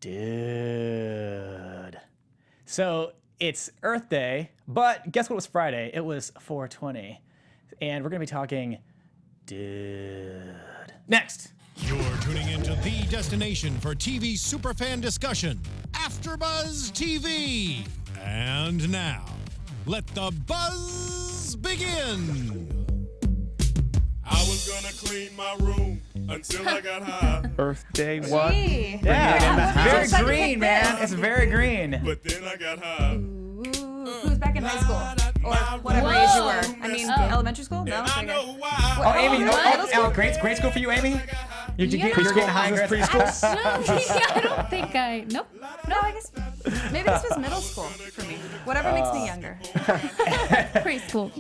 Dude. So it's Earth Day, but guess what was Friday? It was 420. And we're going to be talking dude. Next. You're tuning into the destination for TV superfan discussion, AfterBuzz TV. And now, let the buzz begin. I was gonna clean my room until I got high. Earth Day, what? Gee. Yeah, very Excited to green, pick man. this. It's very green. But then I got high. Who's back in high school? Or whatever age you were. I mean, elementary school? No? And I Okay. know why. Oh, Amy, Middle school? great school for you, Amy? You're getting high in preschool? I don't think nope. No, I guess maybe this was middle school for me. Whatever makes me younger. Preschool.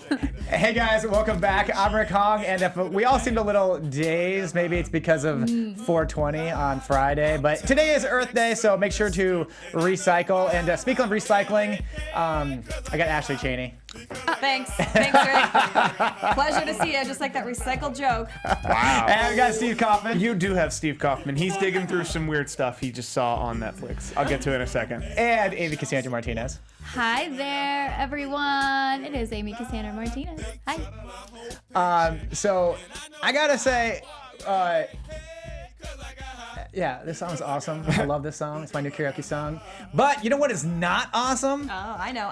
Hey guys, welcome back. I'm Rick Hong, and if we all seemed a little dazed, maybe it's because of 420 on Friday, but today is Earth Day, so make sure to recycle. And speaking of recycling, I got Ashley Chaney. Thanks, Rick. Pleasure to see you. Just like that recycled joke. Wow. And we got Steve Kauffman. You do have Steve Kauffman. He's digging through some weird stuff he just saw on Netflix. I'll get to it in a second. And Amy Cassandra Martinez. Hi there, everyone. It is Amy Cassandra Martinez. Hi. So I gotta say, yeah, this song's awesome. I love this song. It's my new karaoke song. But you know what is not awesome? Oh, I know.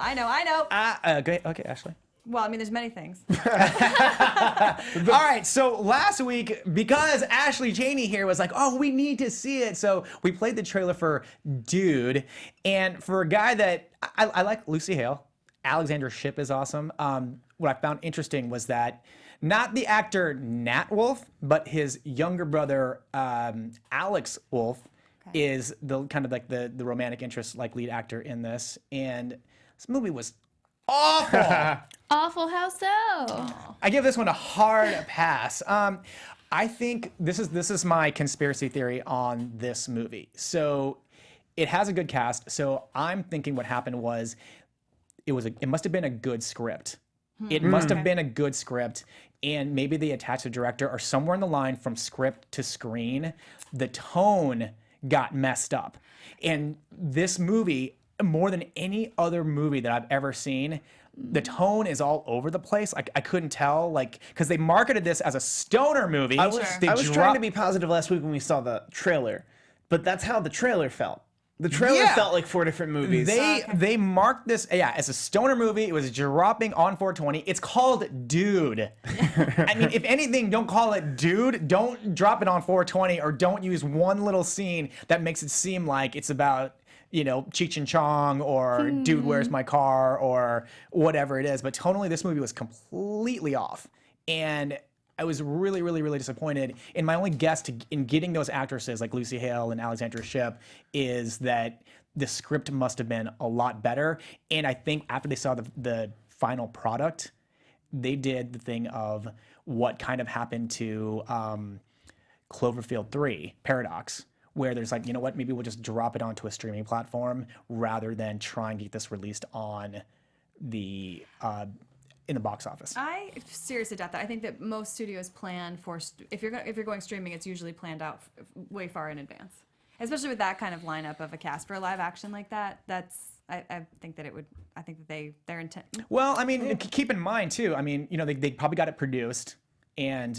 Okay, Ashley. Well, I mean, there's many things. All right, so last week, because Ashley Chaney here was like, oh, we need to see it, so we played the trailer for Dude, and for a guy that, I like Lucy Hale, Alexandra Shipp is awesome. What I found interesting was that not the actor Nat Wolff, but his younger brother, Alex Wolff, is the kind of like the romantic interest, like lead actor in this, and this movie was awful. Awful, how so? I give this one a hard pass. I think this is my conspiracy theory on this movie. So it has a good cast. So I'm thinking what happened was it must have been a good script. It must have been a good script, and maybe they attached a director or somewhere in the line from script to screen, the tone got messed up. And this movie, more than any other movie that I've ever seen, the tone is all over the place. I couldn't tell, like, because they marketed this as a stoner movie. I was trying to be positive last week when we saw the trailer, but that's how the trailer felt. The trailer felt like 4 different movies. They marked this, as a stoner movie. It was dropping on 420. It's called Dude. I mean, if anything, don't call it Dude. Don't drop it on 420, or don't use one little scene that makes it seem like it's about, Cheech and Chong or Dude, Where's My Car or whatever it is. But tonally, this movie was completely off. And I was really, really, really disappointed. And my only guess in getting those actresses like Lucy Hale and Alexandra Shipp is that the script must have been a lot better. And I think after they saw the final product, they did the thing of what kind of happened to Cloverfield 3, Paradox, where there's like, you know what, maybe we'll just drop it onto a streaming platform rather than try and get this released on the in the box office. I seriously doubt that. I think that most studios plan for if you're going streaming, it's usually planned out way far in advance. Especially with that kind of lineup of a cast for a live action like that. I think that their intent. Well, I mean, keep in mind too. I mean, they probably got it produced, and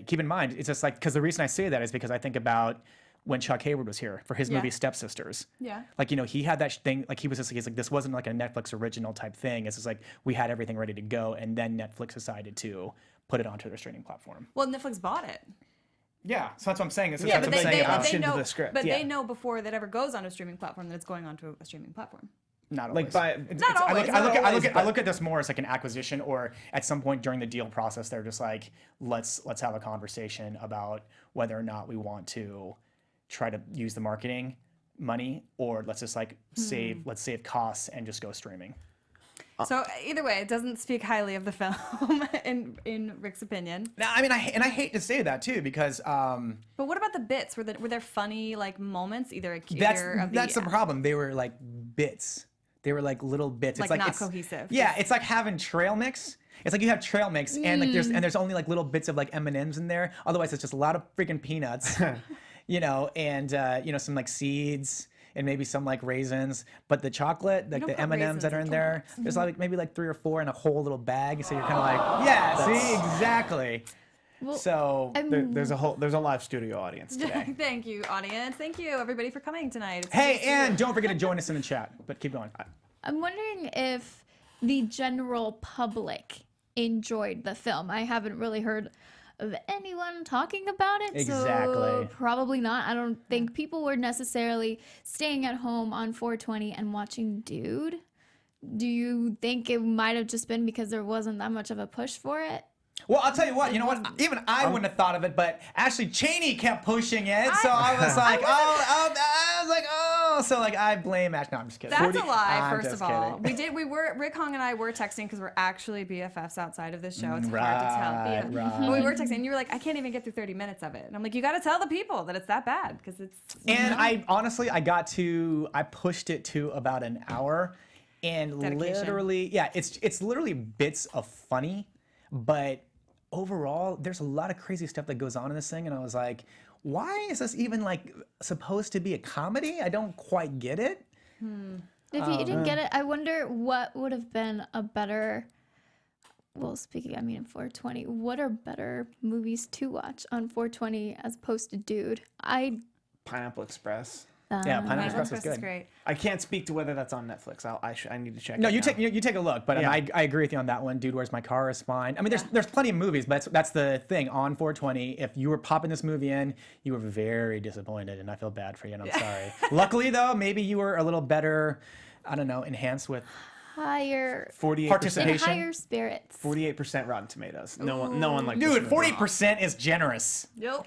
keep in mind, it's just like, because the reason I say that is because I think about when Chuck Hayward was here for his movie Stepsisters. Yeah. Like, he had that thing, like he's like, this wasn't like a Netflix original type thing. It's just like, we had everything ready to go, and then Netflix decided to put it onto their streaming platform. Well, Netflix bought it. Yeah, so that's what I'm saying. That's Yeah, what but I'm saying about they know, the script. but Yeah. they know before that ever goes onto a streaming platform that it's going onto a streaming platform. Not Like always. Not always. I look at this more as like an acquisition, or at some point during the deal process, they're just like, let's have a conversation about whether or not we want to try to use the marketing money, or let's just like save costs and just go streaming. So either way, it doesn't speak highly of the film in Rick's opinion. Now, I mean, I hate to say that too, because But what about the bits? Were there funny like moments? that's the problem. They were like bits. They were like little bits. Like, it's like not cohesive. Yeah, it's like having trail mix. It's like you have trail mix, and like there's only like little bits of like M&Ms in there. Otherwise, it's just a lot of freaking peanuts, and some like seeds. and maybe some like raisins. But the chocolate, like don't the put M&Ms that raisins are in in there, there's like maybe like 3 or 4 in a whole little bag. So you're kind of like, yeah, see, exactly. So There's a live studio audience today. Thank you, audience. Thank you, everybody, for coming tonight. It's hey, good to see and you. don't forget to join us in the chat. But keep going. I'm wondering if the general public enjoyed the film. I haven't really heard of anyone talking about it. Exactly. So probably not. I don't think people were necessarily staying at home on 420 and watching Dude. Do you think it might have just been because there wasn't that much of a push for it? Well, I'll tell you what. You know what? Even I wouldn't have thought of it, but actually Chaney kept pushing it, so I was like, so like I blame Ash. No, I'm just kidding. That's a lie, I'm first just of all. kidding. Rick Hong and I were texting because we're actually BFFs outside of this show. It's hard to Right, tell. right. But we were texting, and you were like, I can't even get through 30 minutes of it. And I'm like, you got to tell the people that it's that bad, because it's... And I honestly, I pushed it to about an hour, and Dedication. literally, yeah, it's literally bits of funny, but overall, there's a lot of crazy stuff that goes on in this thing, and I was like, why is this even like supposed to be a comedy? I don't quite get it. If you didn't get it, I wonder what would have been a better... Well, speaking, I mean, 420, what are better movies to watch on 420 as opposed to Dude? Pineapple Express. Yeah, Pineapple Express was Express good. is great. I can't speak to whether that's on Netflix. I need to check. No, it you now. take a look, but Yeah. I agree with you on that one. Dude, Where's My Car is fine. I mean, there's plenty of movies, but that's the thing on 420. If you were popping this movie in, you were very disappointed, and I feel bad for you, and I'm sorry. Luckily, though, maybe you were a little better, I don't know, enhanced with Higher... 48%. participation. higher spirits. 48% Rotten Tomatoes. No one liked Dude, this movie. 40% is generous. Nope.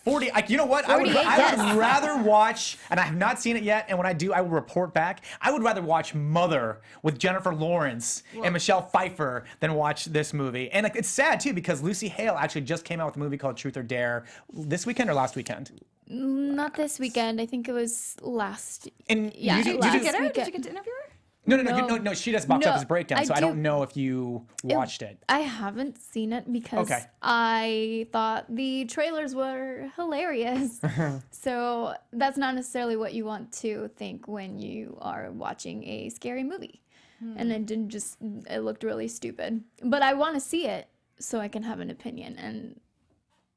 40, you know what? I would 48, yes. rather watch, and I have not seen it yet, and when I do, I will report back. I would rather watch Mother with Jennifer Lawrence and Michelle Pfeiffer than watch this movie. And like, it's sad, too, because Lucy Hale actually just came out with a movie called Truth or Dare this weekend or last weekend? Not this weekend. I think it was last... And Yeah, you last do, Get her? Did weekend. you get to interview her? No, she does box No, office breakdown, so I I don't do- know if you watched it. I haven't seen it because Okay. I thought the trailers were hilarious. So that's not necessarily what you want to think when you are watching a scary movie. And it looked really stupid. But I want to see it so I can have an opinion and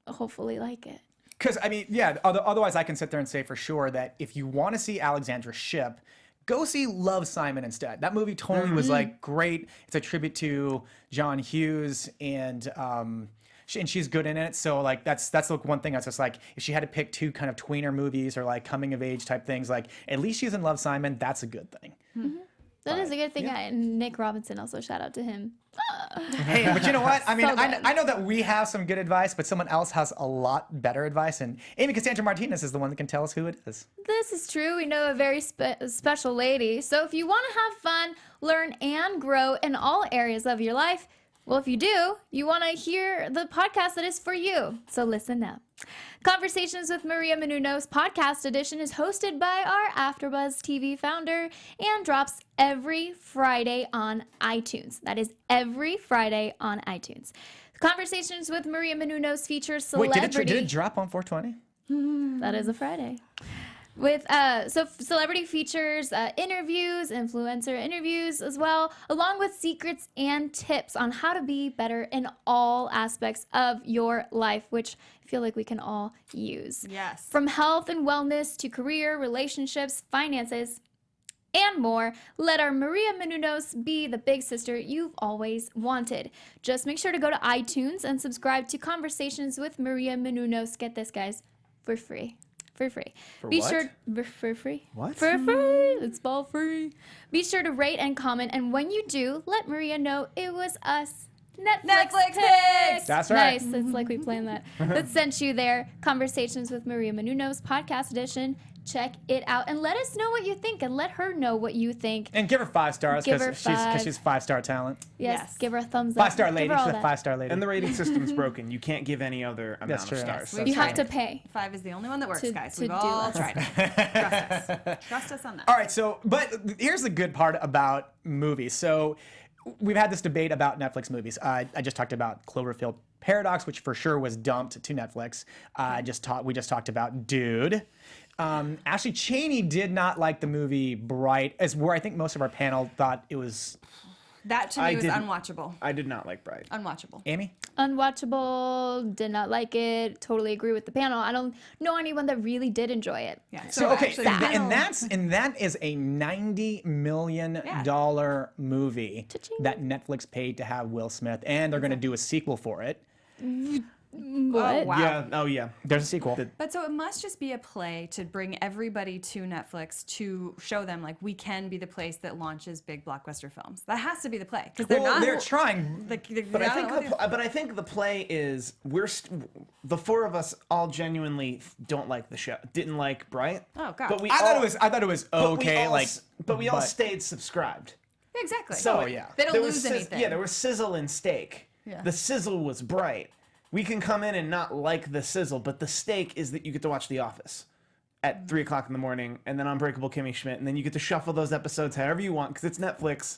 hopefully like it. Because, I mean, yeah, otherwise I can sit there and say for sure that if you want to see Alexandra Shipp, go see Love, Simon instead. That movie totally was like great. It's a tribute to John Hughes, and she's good in it. So like that's like one thing. That's just like if she had to pick two kind of tweener movies or like coming of age type things, like at least she's in Love, Simon. That's a good thing. That is a good thing. And Nick Robinson, also shout out to him. Hey, but you know what? I mean, So good. I know that we have some good advice, but someone else has a lot better advice, and Amy Cassandra Martinez is the one that can tell us who it is. This is true. We know a very special lady. So if you want to have fun, learn, and grow in all areas of your life, well, if you do, you want to hear the podcast that is for you. So listen up. Conversations with Maria Menounos podcast edition is hosted by our AfterBuzz TV founder and drops every Friday on iTunes. That is every Friday on iTunes. Conversations with Maria Menounos features Wait, celebrity. did it drop on 420? That is a Friday. With so celebrity features, interviews, influencer interviews as well, along with secrets and tips on how to be better in all aspects of your life, which I feel like we can all use. Yes. From health and wellness to career, relationships, finances, and more, let our Maria Menounos be the big sister you've always wanted. Just make sure to go to iTunes and subscribe to Conversations with Maria Menounos. Get this, guys, for free. For free. For what? For free. What? For free. It's all free. Be sure to rate and comment, and when you do, let Maria know it was us. Netflix picks! That's right. Nice. It's like we planned that. That sent you there. Conversations with Maria Menounos podcast edition. Check it out and let us know what you think, and let her know what you think. And give her 5 stars Give her because five. she's 5-star talent. Yes. Yes. Give her a thumbs up. 5-star Give lady. her all She's a that. 5-star lady. And the rating system's broken. You can't give any other amount That's of true. stars. Yes, You have Right. to pay. 5 is the only one that works, To- guys. to We've do all it. tried it. Trust us. Trust us on that. All right, so, but here's the good part about movies. So we've had this debate about Netflix movies. I just talked about Cloverfield Paradox, which for sure was dumped to Netflix. We just talked about Dude. Actually, Chaney did not like the movie Bright, as where I think most of our panel thought it was. That to me was unwatchable. I did not like Bright. Unwatchable. Amy? Unwatchable, did not like it. Totally agree with the panel. I don't know anyone that really did enjoy it. Yeah. So okay, actually, and that is a $90 million movie Cha-ching. that Netflix paid to have Will Smith, and they're going to do a sequel for it. What? Oh, wow. Yeah. Oh yeah. There's a sequel. But so it must just be a play to bring everybody to Netflix to show them like we can be the place that launches big blockbuster films. That has to be the play because They're trying. But I think the play is the four of us all genuinely don't like the show. Didn't like Bright. Oh, God. But we I all, thought it was okay. but we all stayed subscribed. exactly. So yeah. They don't there lose was anything. Yeah, there was sizzle and steak. Yeah. The sizzle was Bright. We can come in and not like the sizzle, but the steak is that you get to watch The Office at 3 o'clock in the morning, and then Unbreakable Kimmy Schmidt, and then you get to shuffle those episodes however you want because it's Netflix,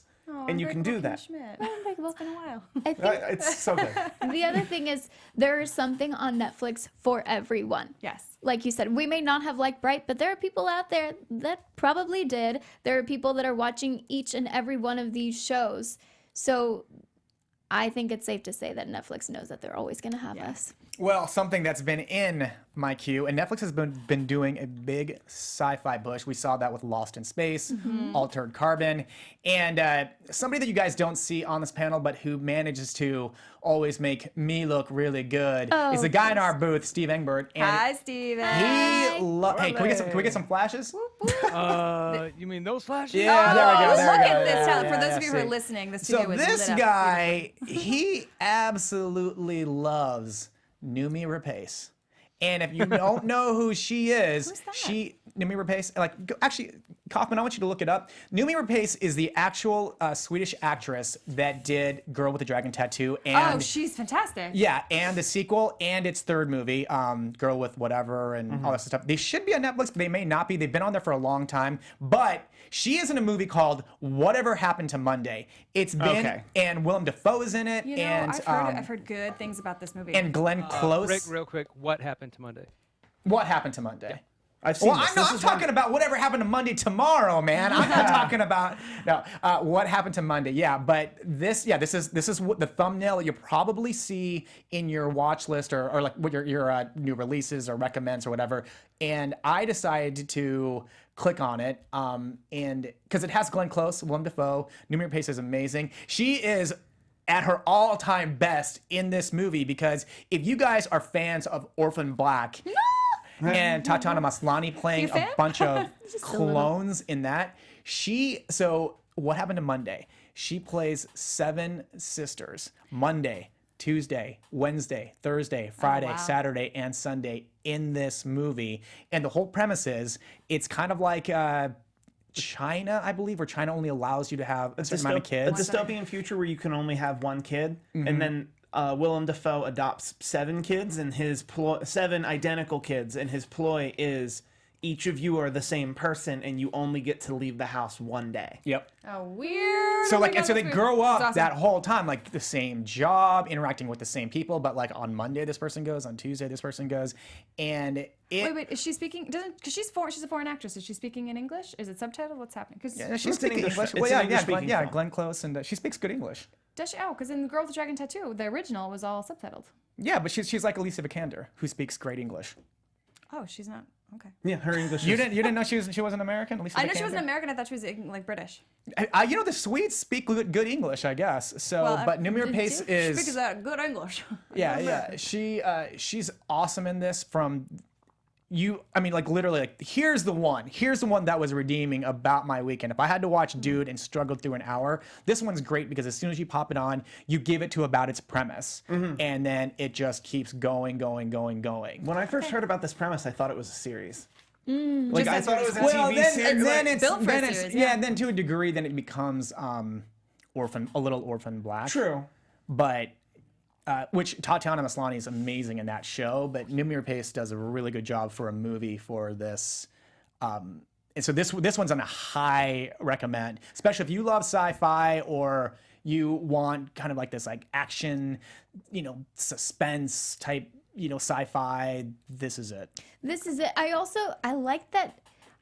and you can do that. It's been a while. I think It's so good. the other thing is there is something on Netflix for everyone. Yes. Like you said, we may not have liked Bright, but there are people out there that probably did. There are people that are watching each and every one of these shows. So I think it's safe to say that Netflix knows that they're always going to have us. Well, something that's been in my queue, and Netflix has been doing a big sci-fi push. We saw that with Lost in Space, Altered Carbon, and somebody that you guys don't see on this panel, but who manages to always make me look really good is the guy in our booth, Steve Engbert. And Hi, Steven. Hey, can we get some flashes? You mean those flashes? Yeah, there we go. There Look we go. at this Yeah, talent. yeah, For those yeah, of you who are see. listening, the studio So is this lit up guy, he absolutely loves Numi Rapace. And if you don't know who she is, Numi Rapace, actually, Kauffman, I want you to look it up. Numi Rapace is the actual Swedish actress that did Girl with the Dragon Tattoo. And Oh, she's fantastic. yeah, and the sequel and its third movie, Girl with Whatever and all that stuff. They should be on Netflix, but they may not be. They've been on there for a long time. But she is in a movie called Whatever Happened to Monday. It's been, and Willem Dafoe is in it, You know, and I've heard good things about this movie. and Glenn Close. Real quick, what happened to Monday? What happened to Monday? I've seen Well, this. I'm talking about whatever happened to Monday tomorrow, man. I'm not talking about what happened to Monday. Yeah, but this is what the thumbnail that you probably see in your watch list or like what your new releases or recommends or whatever. And I decided to click on it, and because it has Glenn Close, Willem Dafoe, Numi Rapace is amazing. She is at her all-time best in this movie because if you guys are fans of Orphan Black. And Tatiana Maslany playing a bunch of clones in that. So what happened to Monday? She plays 7 sisters. Monday, Tuesday, Wednesday, Thursday, Friday, Saturday, and Sunday in this movie. And the whole premise is it's kind of like China, I believe, where China only allows you to have a certain amount of kids. A dystopian future where you can only have one kid, and then Willem Dafoe adopts 7 kids and 7 identical kids, and his ploy is each of you are the same person and you only get to leave the house one day. Yep. Oh, weird. So like, and so they grow up awesome. that whole time, like the same job, interacting with the same people, but like on Monday this person goes, on Tuesday this person goes, and Wait, is she speaking? Because she's a foreign actress. Is she speaking in English? Is it subtitled? What's happening? Because she's speaking English. It's Well, an English-speaking film. Glenn Close, and she speaks good English. does she? Oh, because in The Girl with the Dragon Tattoo, the original was all subtitled. Yeah, but she's like Alicia Vikander, who speaks great English. Oh, she's not. Okay. Yeah, her English. You didn't know she wasn't American? Alicia I know she Vikander? wasn't American. I thought she was like British. The Swedes speak good English, I guess. So, but Numi Rapace is She speaks good English. yeah. She's awesome in this. Literally, here's the one that was redeeming about my weekend. If I had to watch Dude and struggled through an hour, this one's great because as soon as you pop it on, you give it to about its premise, and then it just keeps going. When I first heard about this premise, I thought it was a series. I thought it was a Well, TV then, series. and then it's built for then a it's series, yeah, and then to a degree, then it becomes a little Orphan Black. True. But which Tatiana Maslany is amazing in that show, but Numi Rapace does a really good job for a movie for this. And so this one's on a high recommend, especially if you love sci-fi or you want kind of like this like action, suspense type sci-fi. This is it. This is it. I like that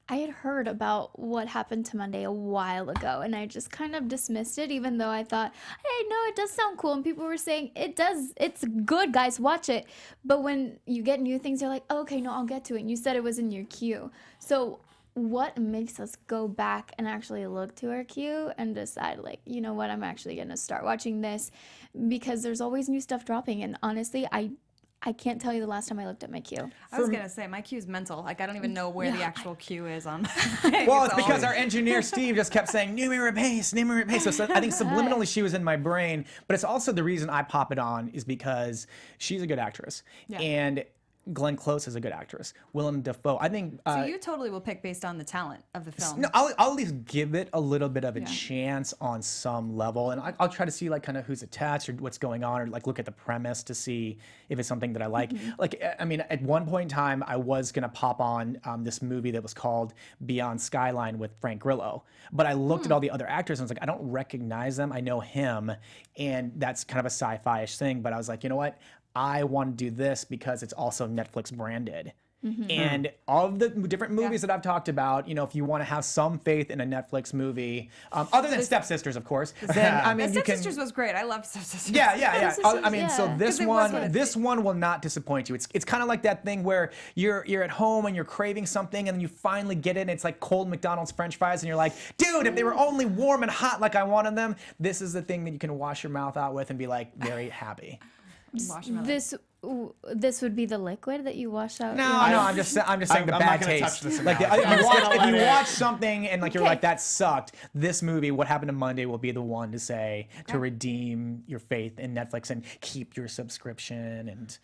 I had heard about what happened to Monday a while ago, and I just kind of dismissed it, even though I thought, hey, no, it does sound cool. And people were saying, it's good, guys, watch it. But when you get new things, you're like, oh, okay, no, I'll get to it. And you said it was in your queue. So what makes us go back and actually look to our queue and decide, like, you know what, I'm actually going to start watching this? Because there's always new stuff dropping. And honestly, I can't tell you the last time I looked at my queue. I was gonna say my queue's mental. Like I don't even know where the actual queue is on. Well, it's because our engineer Steve just kept saying "New Mirror Pace, New Mirror Pace." So I think subliminally she was in my brain, but it's also the reason I pop it on is because she's a good actress, and Glenn Close is a good actress. Willem Dafoe, I think. So you totally will pick based on the talent of the film. No, I'll at least give it a little bit of a chance on some level, and I'll try to see like kind of who's attached or what's going on, or like look at the premise to see if it's something that I like. Like, I mean, at one point in time, I was gonna pop on this movie that was called Beyond Skyline with Frank Grillo, but I looked at all the other actors and I was like, I don't recognize them. I know him, and that's kind of a sci-fi-ish thing. But I was like, you know what? I want to do this because it's also Netflix branded. And all of the different movies that I've talked about, if you want to have some faith in a Netflix movie, other than Step Sisters, of course, then I mean, Step Sisters was great. I love Step Sisters. Yeah. I mean, so this 'Cause it was what this one will not disappoint you. It's kind of like that thing where you're at home and you're craving something, and then you finally get it, and it's like cold McDonald's French fries, and you're like, dude, if they were only warm and hot like I wanted them, this is the thing that you can wash your mouth out with and be like very happy. This would be the liquid that you wash out. No, I'm just saying the I'm bad not gonna taste. touch this Like analogy. if you watch something and like you're like that sucked, this movie, What Happened to Monday, will be the one to say to redeem your faith in Netflix and keep your subscription. And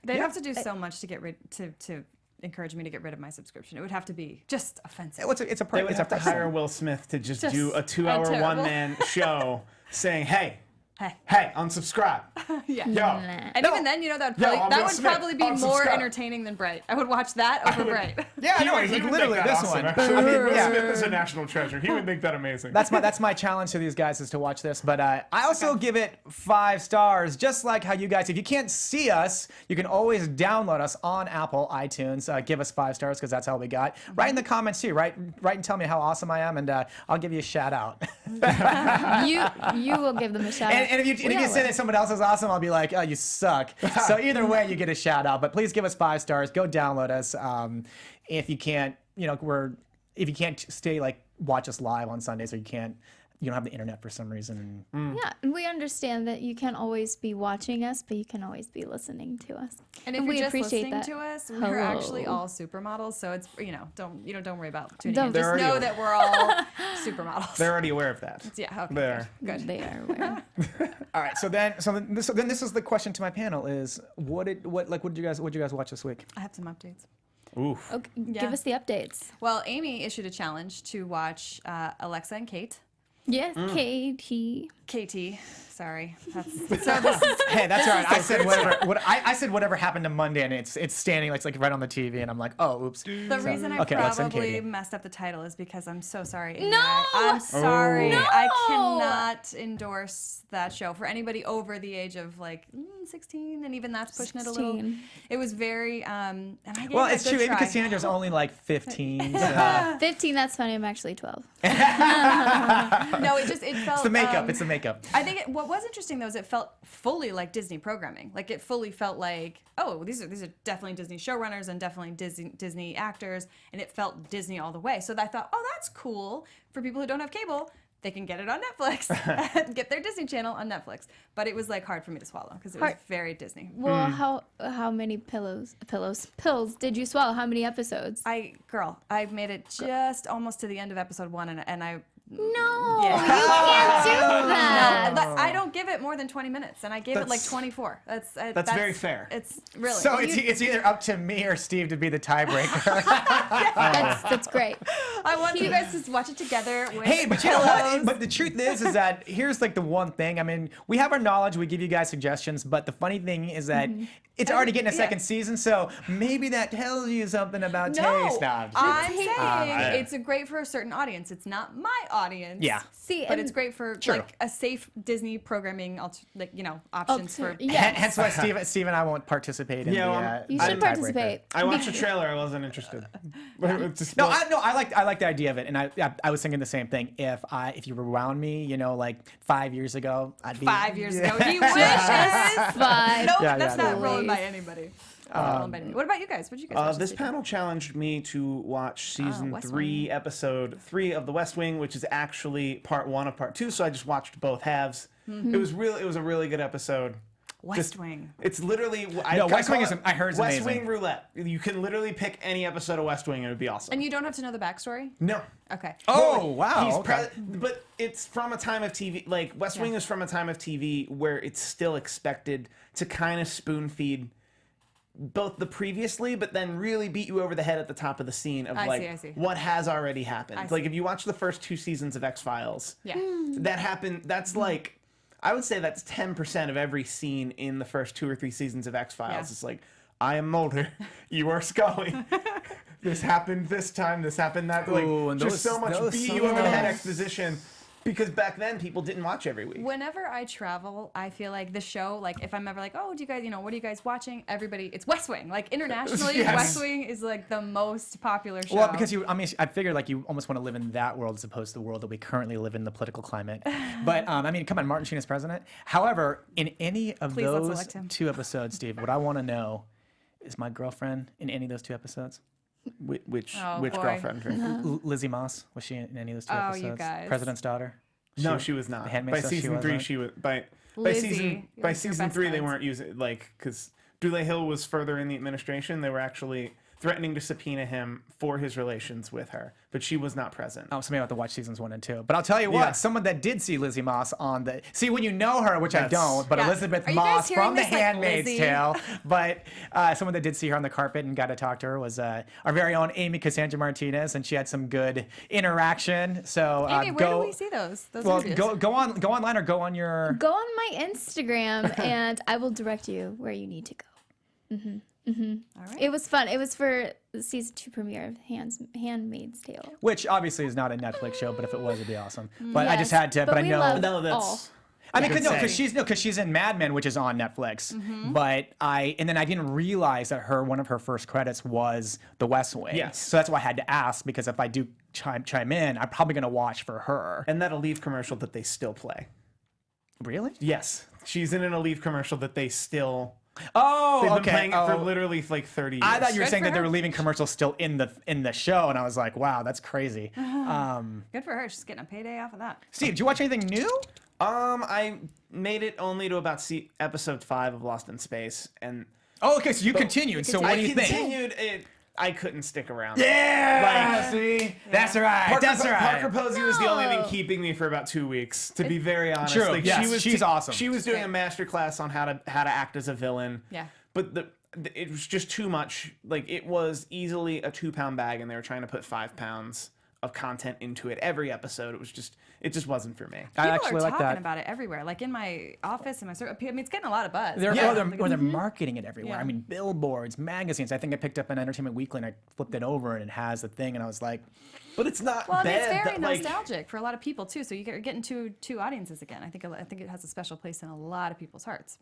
They'd have to do so much to get rid to encourage me to get rid of my subscription. It would have to be just offensive. They would have to hire Will Smith to just do a 2-hour terrible. one-man show saying, hey, unsubscribe. Yeah. Yo. And even then, that would I'm probably, Will Smith. probably be more Unsubscribe. entertaining than Bright. I would watch that over Bright. yeah, I know, He like would literally think that this awesome, one. actually. I mean, Will yeah. Smith is a national treasure. He would think that amazing. That's my challenge to these guys is to watch this. But I also give it 5 stars, just like how you guys, if you can't see us, you can always download us on Apple iTunes. Give us 5 stars because that's how we got. Write in the comments too. Write and tell me how awesome I am, and I'll give you a shout out. You will give them a shout out. And if you say that someone else is awesome, I'll be like, oh, you suck. So either way, you get a shout out. But please give us 5 stars. Go download us. If you can't, if you can't stay watch us live on Sundays, or you don't have the internet for some reason. Yeah, and we understand that you can't always be watching us, but you can always be listening to us. And if we you're just appreciate listening that. to us, we're Hello. actually all supermodels. So it's don't worry about tuning Don't- in. They're Just already know aware. that we're all supermodels. They're already aware of that. Yeah. Okay. There. Good. They are aware. All right. So then this is the question to my panel: is what did you guys watch this week? I have some updates. Oof. Okay, Yeah. give us the updates. Well, Amy issued a challenge to watch Alexa and Kate. Yes, KT. KT. Sorry. Hey, that's all right. I said whatever. I said whatever happened to Monday, and it's standing it's like right on the TV, and I'm like, oh, oops. The reason I okay, Alexa and probably Katie. messed up the title is because I'm so sorry. Amy. No! I'm sorry. No! I cannot endorse that show for anybody over the age of 16, and even that's pushing it a little. 16. It was very and I gave Well, it a it's good true. Maybe try. Cassandra's only 15. So. 15, that's funny. I'm actually 12. No, it felt. It's the makeup. It's the makeup. I think what was interesting though is it felt fully like Disney programming. Like it fully felt like, oh, these are definitely Disney showrunners and definitely Disney actors, and it felt Disney all the way. So I thought, oh, that's cool for people who don't have cable. They can get it on Netflix, get their Disney Channel on Netflix. But it was hard for me to swallow because it was very Disney. Well, how many pills did you swallow? How many episodes? I've made it just almost to the end of episode 1, and I. No, Yeah. you can't do that. No, I don't give it more more than 20 minutes, and I gave it 24. That's very fair. It's really. So it's either up to me or Steve to be the tiebreaker. That's great. I want you guys to watch it together with Hey, but you know pillows. what? But the truth is that here's the one thing. I mean, we have our knowledge. We give you guys suggestions. But the funny thing is that it's already getting a second season. So maybe that tells you something about taste. No, I'm saying it's great for a certain audience. It's not my audience. audience. Yeah. See, But it's great for True. like a safe Disney programming, options for. Yes. Hence why Steve and I won't participate in Yeah, the. You the should tiebreaker. participate. I watched the trailer. I wasn't interested. No, I like the idea of it, and I was thinking the same thing. If you were around me, like 5 years ago, I'd be 5 years ago. He wishes. Fine. Nope, Yeah, that's yeah, not no. rolling by anybody. What about you guys? What did you guys watch This week? panel challenged me to watch season West 3, Wing. episode 3 of The West Wing, which is actually part 1 of part 2. So I just watched both halves. It was a really good episode. West Wing. It's literally West Wing is- I heard it's West amazing. Wing roulette. You can literally pick any episode of West Wing and it would be awesome. And you don't have to know the backstory? No. Okay. Oh wow! He's okay. but it's from a time of TV, like West Wing is from a time of TV where it's still expected to kind of spoon feed both the previously, but then really beat you over the head at the top of the scene of I see. what has already happened. I Like see. if you watch the first 2 seasons of X-Files, Yeah. that happened. That's like, I would say that's 10% of every scene in the first 2 or 3 seasons of X-Files. Yeah. It's like, I am Mulder, you are Scully. This happened this time, this happened that. Like, Ooh, and just so much beat you over the head exposition. Because back then people didn't watch every week. Whenever I travel, I feel like the show, like if I'm ever like, oh, do you guys, what are you guys watching? Everybody, it's West Wing. Like internationally, Yes. West Wing is like the most popular show. Well, because I figured like you almost want to live in that world as opposed to the world that we currently live in, the political climate. But come on, Martin Sheen is president. However, in any of Please, let's those elect him. 2 episodes, Steve, what I want to know is my girlfriend in any of those 2 episodes? Which Oh, boy. girlfriend? Lizzie Moss, was she in any of those 2 Oh, episodes? you guys. President's daughter. No, she was not. Handmaid's By Tale, she season 3, wasn't? she was by Lizzie, season you're like your season best 3 they friends. weren't using because Dule Hill was further in the administration. They were actually threatening to subpoena him for his relations with her, but she was not present. Oh, so maybe I'll have to watch seasons 1 and 2. But I'll tell you what, Yeah. someone that did see Lizzie Moss on the when you know her, which I That's- don't, but Yeah. Elizabeth Are you guys Moss hearing from The this, like, Handmaid's Lizzie? Tale. But someone that did see her on the carpet and got to talk to her was our very own Amy Cassandra Martinez, and she had some good interaction. So Amy, where go. do we see those Well, interviews? go online or go on your. Go on my Instagram and I will direct you where you need to go. All right. It was fun. It was for the season 2 premiere of Handmaid's Tale. Which obviously is not a Netflix show, but if it was, it'd be awesome. But I just Yes, had to. but But I we know. love- No, that's. all. I mean, Good because she's in Mad Men, which is on Netflix. But I didn't realize that one of her first credits was The West Wing. Yes. So that's why I had to ask, because if I do chime in, I'm probably gonna watch for her. And that Aleve commercial that they still play. Really? Yes, she's in an Aleve commercial that they still. Oh, They've been okay. playing it for Oh. literally like 30 years. I thought you were Good saying for that they her. were leaving commercials still in the show, and I was like, wow, that's crazy. Good for her. She's getting a payday off of that. Steve, did you watch anything new? I made it only to about episode 5 of Lost in Space, and Oh, okay, so you continued. So what I do you think? continued it. I couldn't stick around. Yeah, Like- see, that's right. That's right. Parker Posey was the only thing No. keeping me for about 2 weeks. To be very honest, True, Like, yes, she's awesome. She was doing a master class on how to act as a villain. Yeah. But it was just too much. Like it was easily a 2-pound bag, and they were trying to put 5 pounds of content into it every episode. It just wasn't for me. I People actually are like talking that. about it everywhere. Like in my office, in my circle. I mean, it's getting a lot of buzz. They're, Yeah. they're marketing it everywhere. Yeah. I mean, billboards, magazines. I think I picked up an Entertainment Weekly and I flipped it over and it has the thing, and I was like, But it's not Well, I mean, bad. it's very that, like, nostalgic for a lot of people too. So you're getting two audiences again. I think it has a special place in a lot of people's hearts.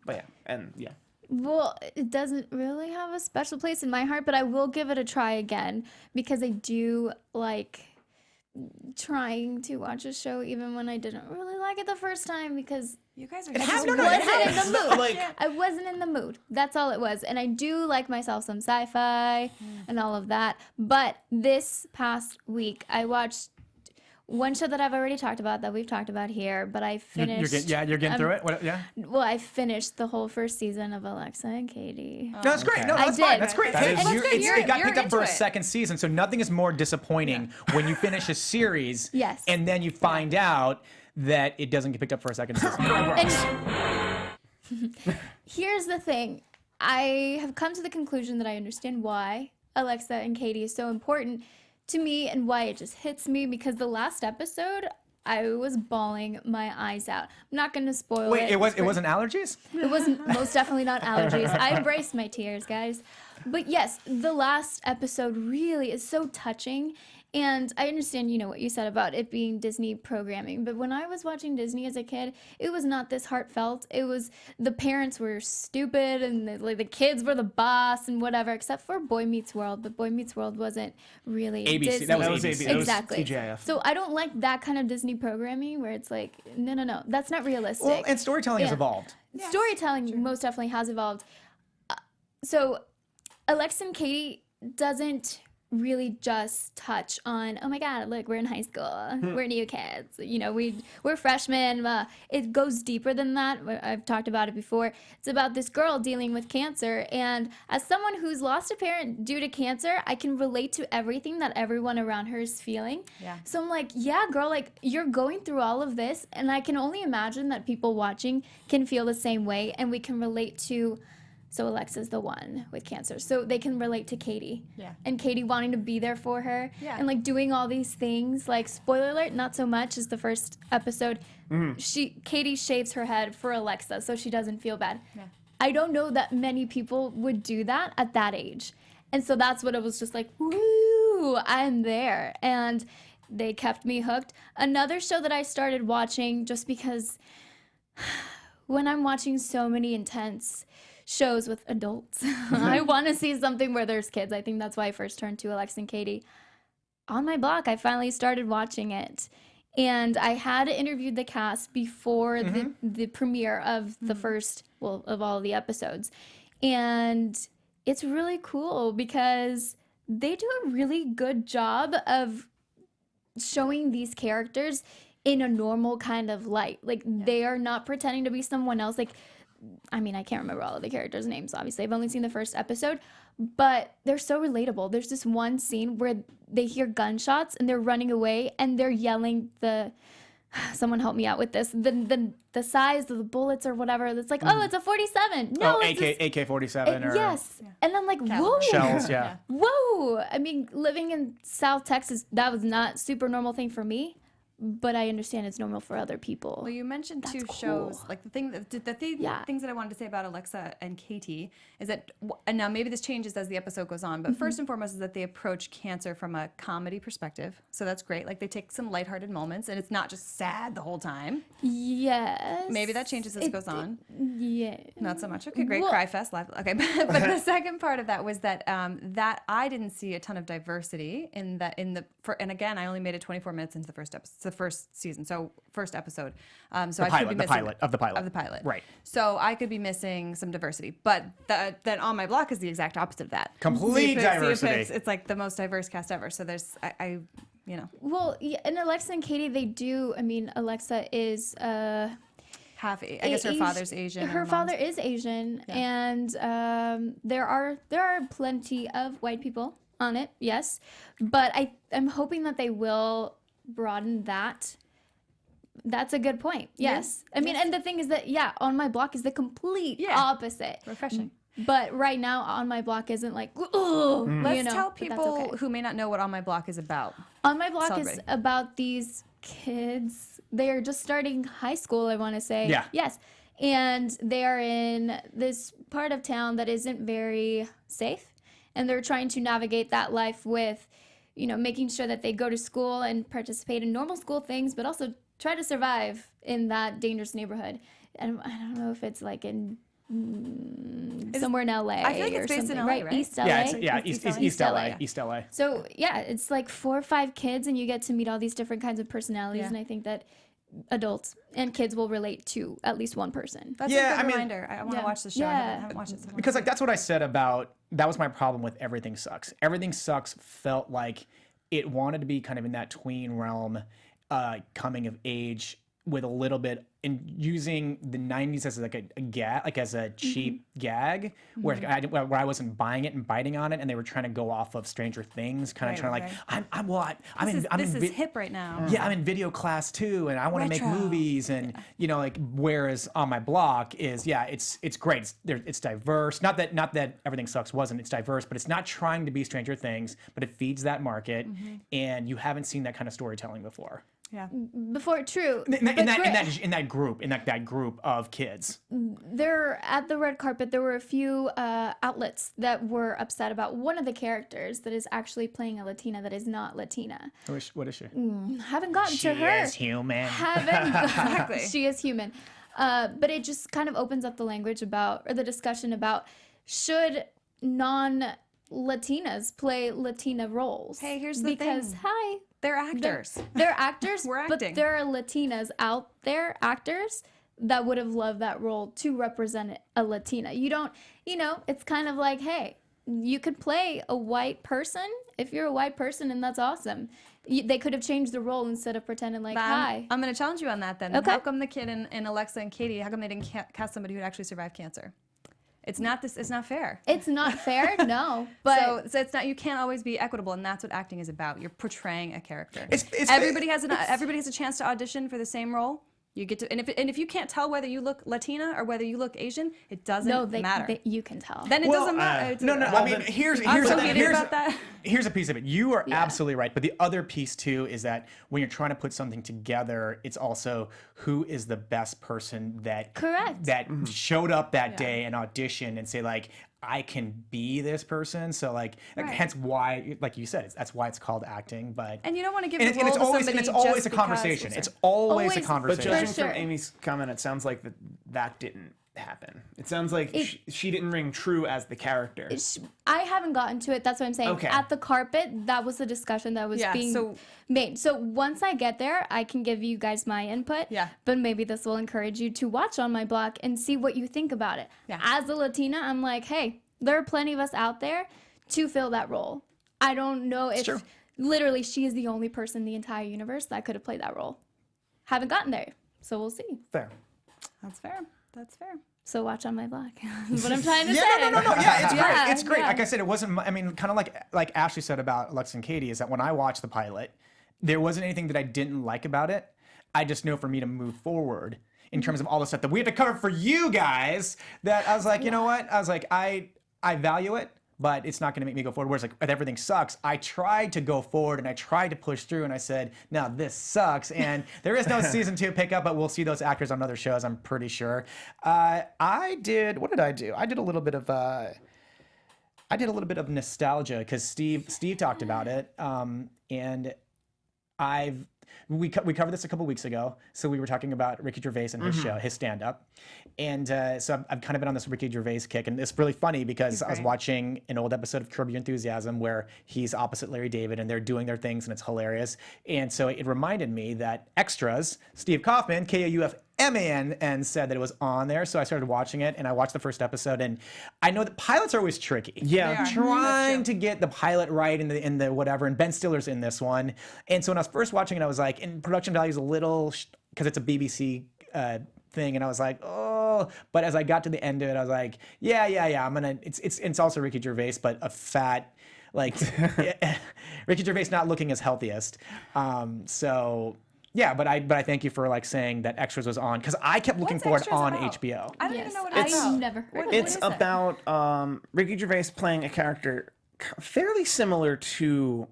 But yeah, and yeah. Well, it doesn't really have a special place in my heart, but I will give it a try again because I do like trying to watch a show even when I didn't really like it the first time because You guys are It just has so no- no, good. it wasn't in has. the mood. Like I wasn't in the mood. That's all it was. And I do like myself some sci-fi and all of that. But this past week, I watched one show that I've already talked about, that we've talked about here, but I finished. you're getting through it. What, yeah. Well, I finished the whole first season of Alexa and Katie. No, that's great. No, I that's fine. did. That's great. That And is- you're- That's good. it got You're picked up for a into it. second season, so nothing is more disappointing when you finish a series Yes. and then you find out that it doesn't get picked up for a second season. And here's the thing. I have come to the conclusion that I understand why Alexa and Katie is so important to me and why it just hits me, because the last episode I was bawling my eyes out. I'm not going to spoil Wait, it. it wasn't allergies? It wasn't most definitely not allergies. I embraced my tears, guys. But yes, the last episode really is so touching, And I understand, what you said about it being Disney programming, but when I was watching Disney as a kid, it was not this heartfelt. It was the parents were stupid and the kids were the boss and whatever, except for Boy Meets World. But Boy Meets World wasn't really ABC. Disney. That was ABC. ABC. That was Exactly. TGIF. So I don't like that kind of Disney programming where it's like, no, that's not realistic. Well, and storytelling has Yeah. evolved. Storytelling most definitely has evolved. So Alexa and Katie doesn't really just touch on, oh my God, look, we're in high school, we're new kids, we're freshmen. It goes deeper than that. I've talked about it before. It's about this girl dealing with cancer, and as someone who's lost a parent due to cancer, I can relate to everything that everyone around her is feeling. Yeah. So I'm like, yeah, girl, like you're going through all of this, and I can only imagine that people watching can feel the same way, and we can relate to. So Alexa's the one with cancer. So they can relate to Katie. Yeah. And Katie wanting to be there for her. Yeah. And like doing all these things. Like, spoiler alert, not so much as the first episode. Katie shaves her head for Alexa so she doesn't feel bad. Yeah. I don't know that many people would do that at that age. And so that's what it was just like, woo, I'm there. And they kept me hooked. Another show that I started watching just because when I'm watching so many intense shows with adults, I want to see something where there's kids. I think that's why I first turned to Alexa and Katie. On My Block, I finally started watching it. And I had interviewed the cast before the premiere of the first, of all the episodes. And it's really cool because they do a really good job of showing these characters in a normal kind of light. Like, they are not pretending to be someone else. Like, I mean, I can't remember all of the characters' names, obviously. I've only seen the first episode, but they're so relatable. There's this one scene where they hear gunshots and they're running away and they're yelling someone help me out with this, the size of the bullets or whatever. It's like, oh, it's a 47. No, it's AK-47 or yes. And I'm like, whoa. shells, yeah. Whoa. I mean, living in South Texas, that was not super normal thing for me. But I understand it's normal for other people. Well, you mentioned two That's shows. cool. Like things that I wanted to say about Alexa and Katie is that, and now maybe this changes as the episode goes on, but first and foremost is that they approach cancer from a comedy perspective. So that's great. Like they take some lighthearted moments, and it's not just sad the whole time. Yes. Maybe that changes as it goes on. Yeah. Not so much. Okay, great. Well- Cry fest live. Okay, but the second part of that was that that I didn't see a ton of diversity and again, I only made it 24 minutes into the first episode. The first season, so first episode. So I could be missing the pilot. Right. So I could be missing some diversity, but that On My Block is the exact opposite of that. Complete diversity. It's like the most diverse cast ever. So there's Well, yeah, and Alexa and Katie, they do. I mean, Alexa is I guess her father's Asian. Her father is Asian, and there are plenty of white people on it, yes, but I'm hoping that they will broaden that. That's a good point. Yes. I mean, and the thing is that, On My Block is the complete opposite. Refreshing. But right now, On My Block isn't like, ooh. Let's tell but that's people okay. who may not know what On My Block is about. On My Block is Celebrating. about these kids. They are just starting high school, I want to say. Yeah. Yes. And they are in this part of town that isn't very safe. And they're trying to navigate that life with, making sure that they go to school and participate in normal school things, but also try to survive in that dangerous neighborhood. And I don't know if it's like in somewhere in LA I feel like it's or based in something, LA, right? right? East LA. Yeah, East LA. East LA. So yeah, it's like 4 or 5 kids, and you get to meet all these different kinds of personalities. Yeah. And I think that adults and kids will relate to at least one person. That's Yeah, a good I mean- reminder. I want to watch the show. I Yeah. haven't watched it. So Because that's what I said about, that was my problem with Everything Sucks. Everything Sucks felt like it wanted to be kind of in that tween realm, coming of age with a little bit, in using the 90s as like a gag, like as a cheap gag, where I wasn't buying it and biting on it, and they were trying to go off of Stranger Things, kind of Right, trying to right. I'm This in is hip right now. Yeah, I'm in video class too, and I want to make Retro. movies, and whereas On My Block is, it's great. It's diverse. Not that Everything Sucks wasn't. It's diverse, but it's not trying to be Stranger Things, but it feeds that market, and you haven't seen that kind of storytelling before. Yeah. before. True. In But that group of kids. there at the red carpet, there were a few outlets that were upset about one of the characters that is actually playing a Latina that is not Latina. What is she? Haven't gotten to her. She is human. Haven't Exactly. She is human. But it just kind of opens up the language about, or the discussion about, should non-Latinas play Latina roles? Hey, here's the because, thing. hi. They're actors. They're actors, We're but acting. there are Latinas out there, actors, that would have loved that role to represent a Latina. You don't, it's kind of like, hey, you could play a white person if you're a white person, and that's awesome. They could have changed the role instead of pretending like, hi. I'm going to challenge you on that then. Okay. How come the kid in Alexa and Katie, how come they didn't cast somebody who had actually survived cancer? It's not fair. It's not fair, no. But So it's not. You can't always be equitable, and that's what acting is about. You're portraying a character. It's everybody has a chance to audition for the same role. You get to, and if you can't tell whether you look Latina or whether you look Asian, it doesn't matter. You can tell. Then it doesn't matter. No. I mean, here's so heated about that. Here's a piece of it. You are absolutely right, but the other piece too is that when you're trying to put something together, it's also who is the best person that Correct. that showed up that day and auditioned and say like, I can be this person. So like hence why, like you said, that's why it's called acting. But And you don't want to give and the role to somebody it's always just a because- conversation. Oops, It's sorry. always a Always. conversation. But judging sure. from Amy's comment, it sounds like that didn't happen. It sounds like she didn't ring true as the character. I haven't gotten to it. That's what I'm saying. Okay. At the carpet, that was the discussion that was being made. So once I get there, I can give you guys my input. Yeah. But maybe this will encourage you to watch on my blog and see what you think about it. Yeah. As a Latina, I'm like, hey, there are plenty of us out there to fill that role. I don't know if true. literally she is the only person in the entire universe that could have played that role. Haven't gotten there. So we'll see. Fair. That's fair. That's fair. So watch on my blog. That's what I'm trying to say. No. Yeah, it's great. Yeah, It's great. yeah. Like I said, it wasn't. I mean, kind of like Ashley said about Alexa and Katie, is that when I watched the pilot, there wasn't anything that I didn't like about it. I just know for me to move forward in terms of all the stuff that we had to cover for you guys, that I was like, you know what? I was like, I value it, but it's not going to make me go forward. Whereas like when everything sucks, I tried to go forward and I tried to push through, and I said, no, this sucks. And there is no season 2 pickup, but we'll see those actors on other shows, I'm pretty sure. What did I do? I did a little bit of nostalgia because Steve talked about it. And we covered this a couple weeks ago. So we were talking about Ricky Gervais and his show, his stand-up. And so I've kind of been on this Ricky Gervais kick. And it's really funny because I was watching an old episode of Curb Your Enthusiasm where he's opposite Larry David and they're doing their things and it's hilarious. And so it reminded me that Extras, Steve Kauffman, Kauffman, said that it was on there. So I started watching it and I watched the first episode. And I know that pilots are always tricky. Yeah. They are. Trying to get the pilot right in the whatever, and Ben Stiller's in this one. And so when I was first watching it, I was like, and production value is a little, because it's a BBC thing, and I was like, oh. But as I got to the end of it, I was like, yeah, I'm gonna. It's also Ricky Gervais, but a fat, like Ricky Gervais not looking his healthiest. So. Yeah, but I thank you for like saying that Extras was on, because I kept looking What's for it Extras on about? HBO. I don't even know what it's about. I've never heard of It's it. about Ricky Gervais playing a character fairly similar to.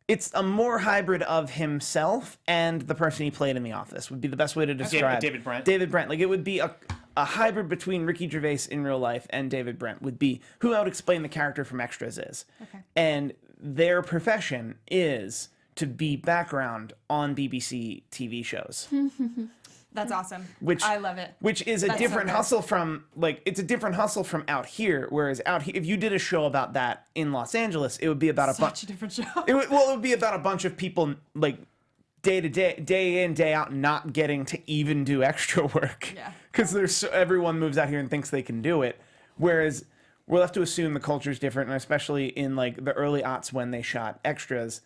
It's a more hybrid of himself and the person he played in The Office would be the best way to describe. David Brent. David Brent. Like it would be a hybrid between Ricky Gervais in real life and David Brent would be who I would explain the character from Extras is. Okay. And their profession is to be background on BBC TV shows. That's awesome. Which I love it. Which is a That's so different good. hustle from it's a different hustle from out here. Whereas out here, if you did a show about that in Los Angeles, it would be about a bunch. Such a different show. It would be about a bunch of people like day to day, day in, day out, not getting to even do extra work. Yeah. Because everyone moves out here and thinks they can do it. Whereas we'll have to assume the culture is different, and especially in like the early aughts when they shot Extras,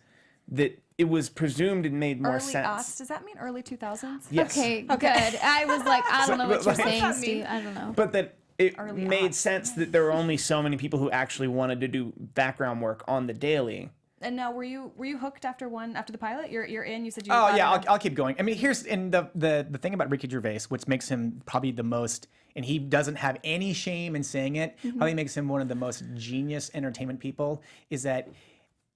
that it was presumed it made more Early sense. aughts. Does that mean early 2000s? Yes. Okay, good. I was like, I don't know what you're But- saying, What's that Steve. mean? I don't know. But that it Early made aughts. sense that there were only so many people who actually wanted to do background work on the daily. And now, were you hooked after the pilot? You're in. You said you. Oh got yeah, it. I'll keep going. I mean, here's the thing about Ricky Gervais, which makes him probably the most, and he doesn't have any shame in saying it. Probably makes him one of the most genius entertainment people. Is that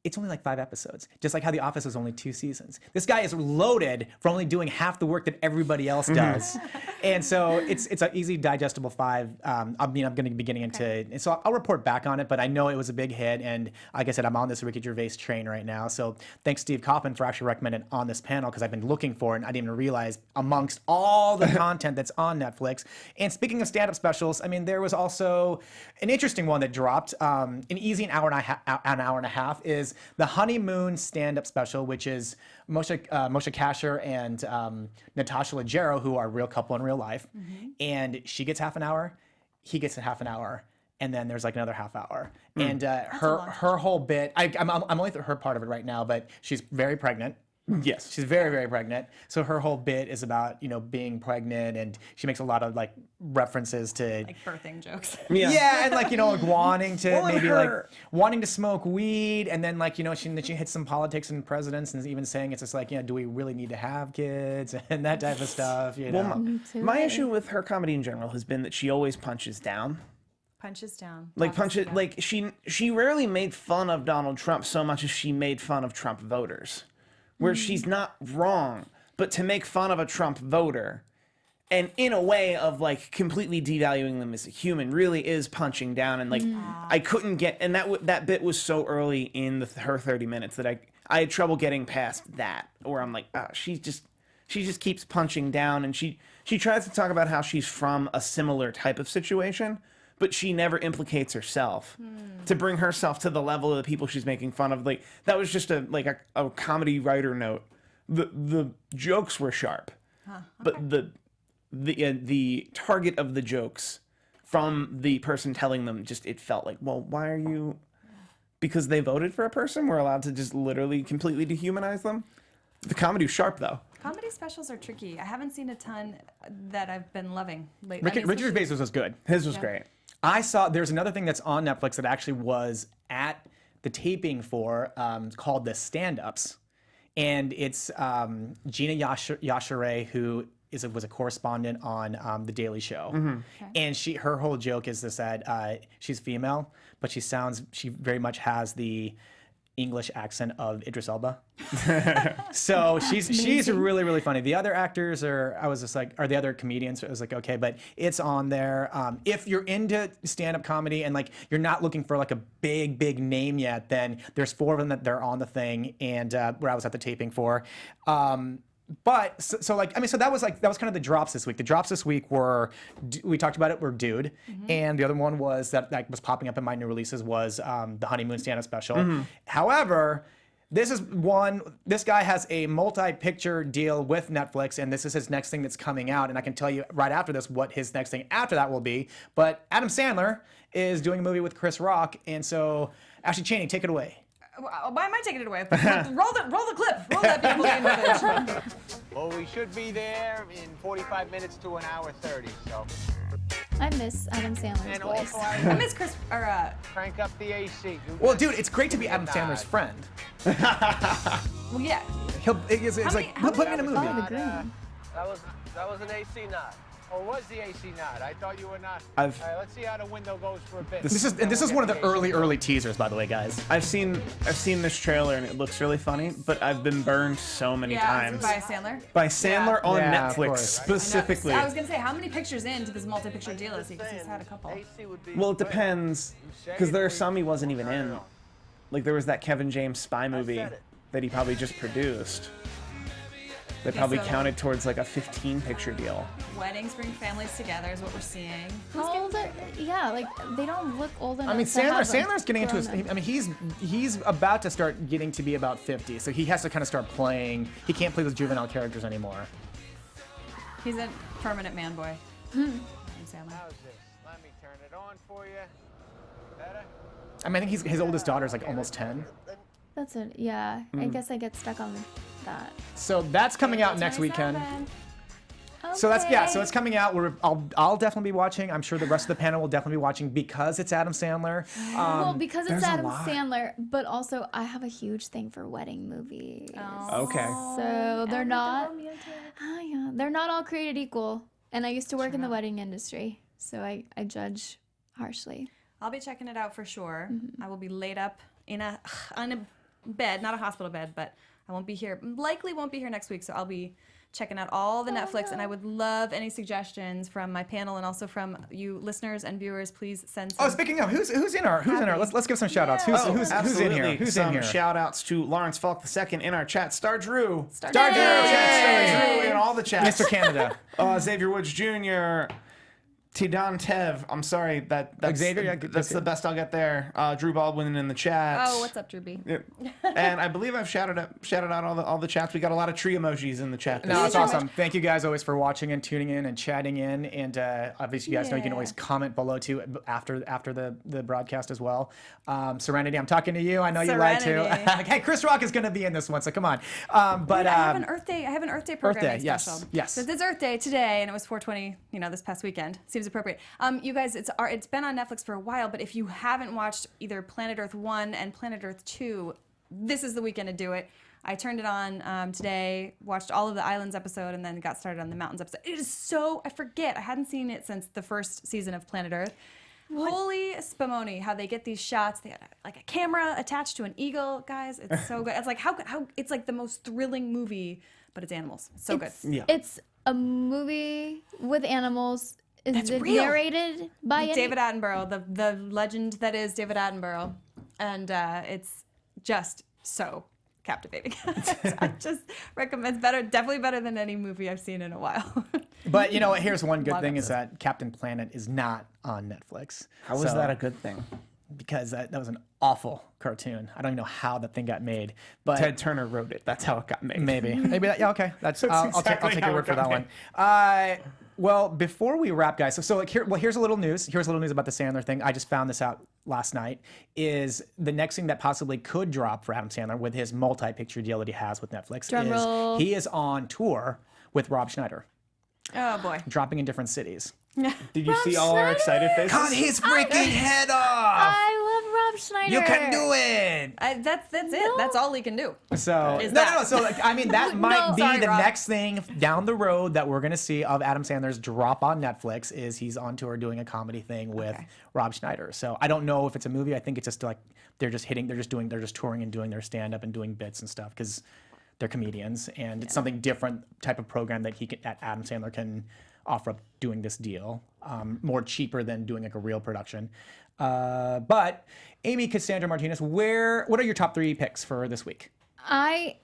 it's only like 5 episodes. Just like how The Office was only 2 seasons. This guy is loaded for only doing half the work that everybody else does. And so it's an easy digestible 5. I'm going to be getting into, so I'll report back on it, but I know it was a big hit. And like I said, I'm on this Ricky Gervais train right now. So thanks Steve Kauffman for actually recommending it on this panel, because I've been looking for it and I didn't even realize amongst all the content that's on Netflix. And speaking of stand-up specials, I mean, there was also an interesting one that dropped, an easy an hour and a half is the Honeymoon Stand Up Special, which is Moshe Kasher and Natasha Leggero, who are a real couple in real life. And she gets half an hour, he gets a half an hour, and then there's like another half hour. And her whole bit, I'm only through her part of it right now, but she's very pregnant. Yes. She's very, very pregnant. So her whole bit is about, being pregnant, and she makes a lot of like references to Like birthing jokes. yeah, and like, like wanting to Well, and maybe her- like wanting to smoke weed, and then like, she hits some politics and presidents, and even saying it's just like, do we really need to have kids and that type of stuff, Well, my issue with her comedy in general has been that she always punches down. Punches down. Like Punches down. like she rarely made fun of Donald Trump so much as she made fun of Trump voters. Where she's not wrong, but to make fun of a Trump voter, and in a way of like completely devaluing them as a human, really is punching down. And like I couldn't get, and that bit was so early in her 30 minutes that I had trouble getting past that. Where I'm like, she just keeps punching down, and she tries to talk about how she's from a similar type of situation, but she never implicates herself to bring herself to the level of the people she's making fun of. Like that was just a comedy writer note. The jokes were sharp, but the target of the jokes from the person telling them it felt like, well, why are you? Because they voted for a person, we're allowed to just literally completely dehumanize them. The comedy was sharp though. Comedy specials are tricky. I haven't seen a ton that I've been loving lately. Richard Gervais was good. His was great. I saw there's another thing that's on Netflix that actually was at the taping for called The Stand-Ups, and it's Gina Yashere, who was a correspondent on The Daily Show, and her whole joke is this that she's female, but she very much has the English accent of Idris Elba. So she's really, really funny. The other actors are the other comedians, I was like, okay, but it's on there. If you're into stand-up comedy and like you're not looking for like a big name yet, then there's 4 of them that they're on the thing, and where I was at the taping for. But so that was kind of the drops this week. The drops this week we talked about it, were Dude, and the other one was that was popping up in my new releases was the Honeymoon Stand Up Special. However, this guy has a multi-picture deal with Netflix, and this is his next thing that's coming out, and I can tell you right after this what his next thing after that will be. But Adam Sandler is doing a movie with Chris Rock, and so actually, Chaney, take it away. Why am I taking it away? Roll the clip. Roll that beautiful image. Well, we should be there in 45 minutes to an hour 30, so. I miss Adam Sandler's And voice. also, I miss Chris crank up the AC. Well, dude, it's great to be Adam Sandler's friend. well, yeah. It's like, put me in a movie. Oh, the green. That was an AC nod. Or was the AC nod? I thought you were not. All right, let's see how the window goes for a bit. This is one of the early teasers, by the way, guys. I've seen this trailer and it looks really funny, but I've been burned so many times By Sandler. by Sandler on Yeah, of Netflix course. specifically. I was gonna say, how many pictures into this multi-picture deal is he? Because he's had a couple. AC would be Well, it depends, because there are some he wasn't even in. Like there was that Kevin James spy movie that he probably just produced. They probably so- counted towards like a 15-picture deal. Weddings bring families together is what we're seeing. How old are, yeah, like they don't look old enough. I mean, to have Sandler's getting into grown his. up. I mean, he's about to start getting to be about 50, so he has to kind of start playing. He can't play those juvenile characters anymore. He's a permanent man boy. Sandler. How's this? Let me turn it on for you. Better? I mean, I think his oldest daughter's like almost 10. That's it. Yeah, I guess I get stuck on that. So that's coming out next weekend. So it's coming out. I'll definitely be watching. I'm sure the rest of the panel will definitely be watching because it's Adam Sandler. Well, because it's there's a Adam lot. Sandler, but also I have a huge thing for wedding movies. Okay. So they're not. Yeah, they're not all created equal. And I used to work in the wedding industry, so I judge harshly. I'll be checking it out for sure. I will be laid up in a bed, not a hospital bed, but I won't be here. Likely won't be here next week, so I'll be checking out all the Netflix, and I would love any suggestions from my panel and also from you listeners and viewers. Please send some. Oh, speaking of, who's in our let's give some shout outs. Who's in here? Who's in here? Shout outs to Lawrence Falk II in our chat. Star Drew. Star Star Drew. Drew in all the chats. Mr. Canada. Xavier Woods Jr. Tidan Tev. I'm sorry, that's Xavier, that's the best I'll get there. Drew Baldwin in the chat. Oh, what's up, Drew B? Yeah. And I believe I've shouted out all the chats. We got a lot of tree emojis in the chat. No, it's awesome. Thank you guys always for watching and tuning in and chatting in. And obviously, you guys know you can always comment below too after the broadcast as well. Serenity, I'm talking to you. I know you like to. Like, hey, Chris Rock is going to be in this one, so come on. But I have an Earth Day. I have an Earth Day programming special. Yes. So it's Earth Day today, and it was 420. This past weekend seems appropriate. You guys, it's been on Netflix for a while, but if you haven't watched either Planet Earth 1 and Planet Earth 2, this is the weekend to do it. I turned it on today, watched all of the Islands episode, and then got started on the Mountains episode. It is so, I forget, I hadn't seen it since the first season of Planet Earth. Holy spumoni, how they get these shots. They got like a camera attached to an eagle, guys. It's so good. It's like how it's like the most thrilling movie, but it's animals. It's so good. Yeah. It's a movie with animals. Is it real. narrated by David Attenborough, the legend that is David Attenborough, and it's just so captivating. I just recommend. Definitely better than any movie I've seen in a while. But you know what? Here's one good thing is that Captain Planet is not on Netflix. How is that a good thing? Because that was an awful cartoon. I don't even know how that thing got made. But Ted Turner wrote it. That's how it got made. Maybe that. Yeah, okay. I'll take your word for that one. Well, before we wrap, guys. So like here's a little news. Here's a little news about the Sandler thing. I just found this out last night. Is the next thing that possibly could drop for Adam Sandler with his multi-picture deal that he has with Netflix is he is on tour with Rob Schneider. Oh boy. Dropping in different cities. Did you see all our excited faces? Cut his freaking head off! I love Rob Schneider. You can do it. That's it. That's all he can do. So no. So like, I mean, that might be the next thing down the road that we're gonna see of Adam Sandler's drop on Netflix is he's on tour doing a comedy thing with Rob Schneider. So I don't know if it's a movie. I think it's just like they're just touring and doing their stand up and doing bits and stuff because they're comedians and it's something different type of program that Adam Sandler can offer up doing this deal, more cheaper than doing like a real production. But Amy, Cassandra, Martinez, what are your top 3 picks for this week? Hi,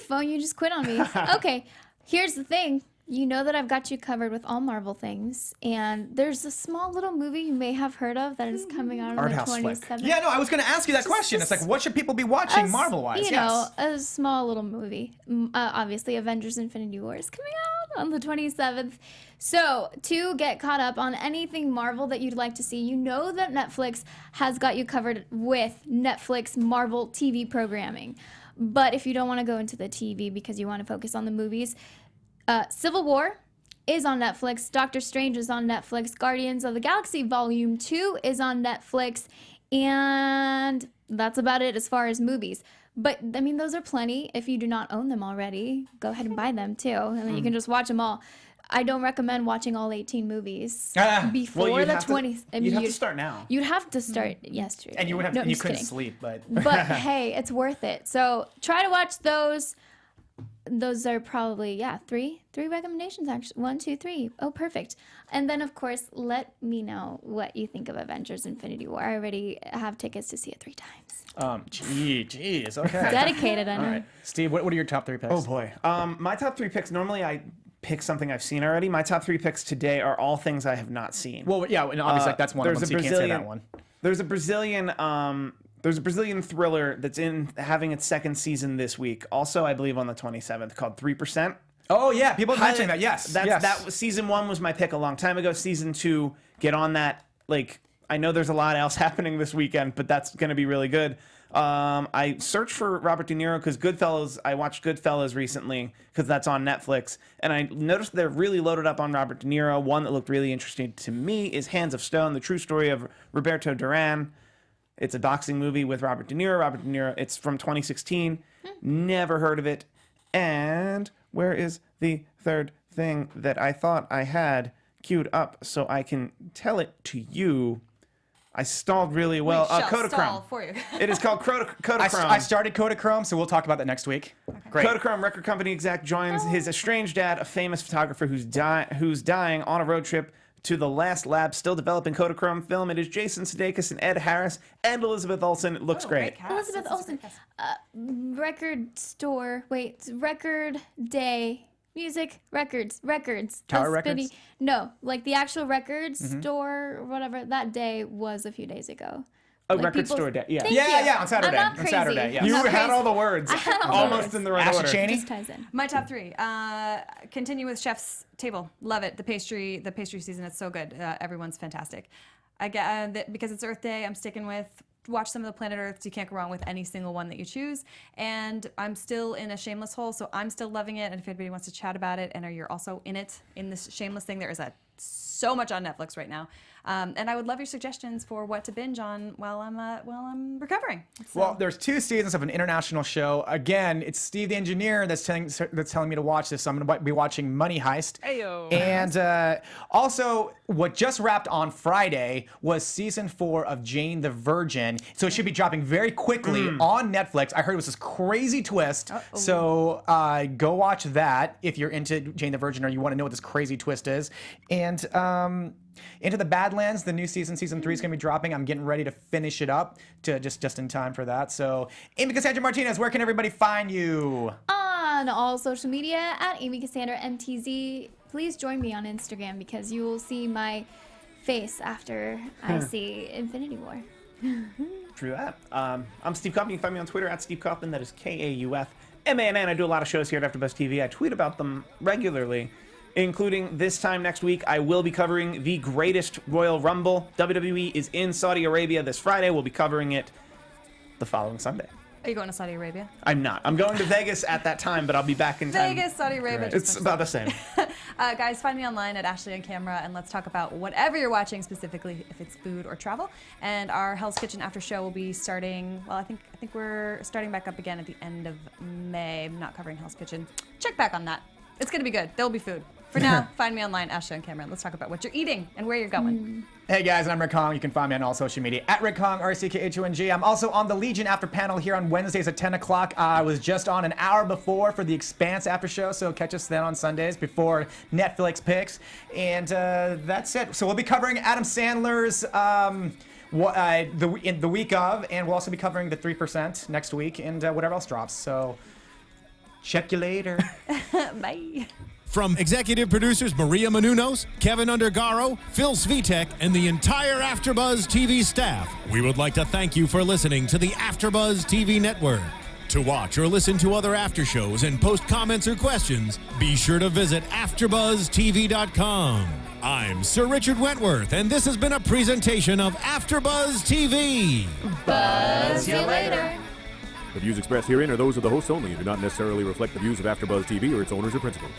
phone, you just quit on me. Okay, here's the thing. You know that I've got you covered with all Marvel things, and there's a small little movie you may have heard of that is coming out on the 27th. Yeah, no, I was going to ask you that question. It's like, what should people be watching Marvel-wise? You know, a small little movie. Obviously, Avengers Infinity War is coming out on the 27th. So, to get caught up on anything Marvel that you'd like to see, you know that Netflix has got you covered with Netflix Marvel TV programming. But if you don't want to go into the TV because you want to focus on the movies, Civil War is on Netflix. Doctor Strange is on Netflix. Guardians of the Galaxy Volume 2 is on Netflix. And that's about it as far as movies. But, I mean, those are plenty. If you do not own them already, go ahead and buy them, too. And then you can just watch them all. I don't recommend watching all 18 movies before the 20th. You'd have to start now. You'd have to start yesterday. And you would have you couldn't sleep, but but hey, it's worth it. So try to watch those. Those are probably three recommendations actually. 1, 2, 3. Oh, perfect. And then of course, let me know what you think of Avengers: Infinity War. I already have tickets to see it 3 times. Jeez, okay. Dedicated, I know. All right, Steve, what are your top 3 picks? Oh boy, my top 3 picks. Normally, I pick something I've seen already. My top 3 picks today are all things I have not seen. Well, yeah, and obviously that's one of them. So you can't say that one. There's a Brazilian thriller that's having its 2nd season this week. Also, I believe on the 27th, called 3%. Oh yeah, people are mentioning that. Yes, that was season 1 was my pick a long time ago. Season 2, get on that. Like, I know there's a lot else happening this weekend, but that's going to be really good. I searched for Robert De Niro because Goodfellas. I watched Goodfellas recently because that's on Netflix, and I noticed they're really loaded up on Robert De Niro. One that looked really interesting to me is Hands of Stone, the true story of Roberto Duran. It's a boxing movie with Robert De Niro. Robert De Niro. It's from 2016. Never heard of it. And where is the 3rd thing that I thought I had queued up so I can tell it to you? I stalled really well. We shall Kodachrome. stall for you. It is called Kodachrome. I started Kodachrome, so we'll talk about that next week. Great. Kodachrome record company exec joins his estranged dad, a famous photographer who's dying on a road trip to the last lab still developing Kodachrome film. It is Jason Sudeikis and Ed Harris and Elizabeth Olsen. It looks great. Elizabeth Olsen. Record day. Music, records. Tower Records? No, like the actual record store or whatever, that day was a few days ago. A Like record store day. Yeah. Thank Yeah, you. on Saturday. I'm not On crazy. Saturday, yeah. You I'm not had crazy. all the words. I had all the Almost words. in the right Ashley order. Chaney? Just ties in. My top 3. Continue with Chef's Table. Love it. The pastry season. It's so good. Everyone's fantastic. I get because it's Earth Day. I'm sticking with watch some of the Planet Earths. You can't go wrong with any single one that you choose. And I'm still in a Shameless hole, so I'm still loving it. And if anybody wants to chat about it, and you're also in this Shameless thing, there is so much on Netflix right now. And I would love your suggestions for what to binge on while I'm recovering. So. Well, there's 2 seasons of an international show. Again, it's Steve the Engineer that's telling me to watch this. So I'm going to be watching Money Heist. Ayo. And also, what just wrapped on Friday was season 4 of Jane the Virgin. So it should be dropping very quickly on Netflix. I heard it was this crazy twist. Uh-oh. So go watch that if you're into Jane the Virgin or you want to know what this crazy twist is. And Into the Badlands, the new season 3 is going to be dropping. I'm getting ready to finish it up to just in time for that. So, Amy Cassandra Martinez, where can everybody find you? On all social media at Amy Cassandra MTZ. Please join me on Instagram because you will see my face after I see Infinity War. True that. I'm Steve Kauffman. You can find me on Twitter at Steve Kauffman. That is KAUFMANN. I do a lot of shows here at AfterBuzz TV. I tweet about them regularly, including this time next week. I will be covering the greatest Royal Rumble. WWE is in Saudi Arabia this Friday. We'll be covering it the following Sunday. Are you going to Saudi Arabia? I'm not. I'm going to Vegas at that time, but I'll be back in time. Vegas, Saudi Arabia. Right. It's about the same. Guys, find me online at Ashley on Camera, and let's talk about whatever you're watching, specifically if it's food or travel. And our Hell's Kitchen after show will be starting. Well, I think we're starting back up again at the end of May. I'm not covering Hell's Kitchen. Check back on that. It's gonna be good. There'll be food. For now, find me online, Ashley on Camera. Let's talk about what you're eating and where you're going. Hey guys, I'm Rick Hong. You can find me on all social media at Rick Hong, RCKHONG. I'm also on the Legion After Panel here on Wednesdays at 10 o'clock. I was just on an hour before for the Expanse After Show, so catch us then on Sundays before Netflix picks. And that's it. So we'll be covering Adam Sandler's the week of, and we'll also be covering the 3% next week and whatever else drops. So check you later. Bye. From executive producers Maria Menounos, Keven Undergaro, Phil Svitek, and the entire AfterBuzz TV staff, we would like to thank you for listening to the AfterBuzz TV network. To watch or listen to other after shows and post comments or questions, be sure to visit AfterBuzzTV.com. I'm Sir Richard Wentworth, and this has been a presentation of AfterBuzz TV. Buzz you later. The views expressed herein are those of the hosts only and do not necessarily reflect the views of AfterBuzz TV or its owners or principals.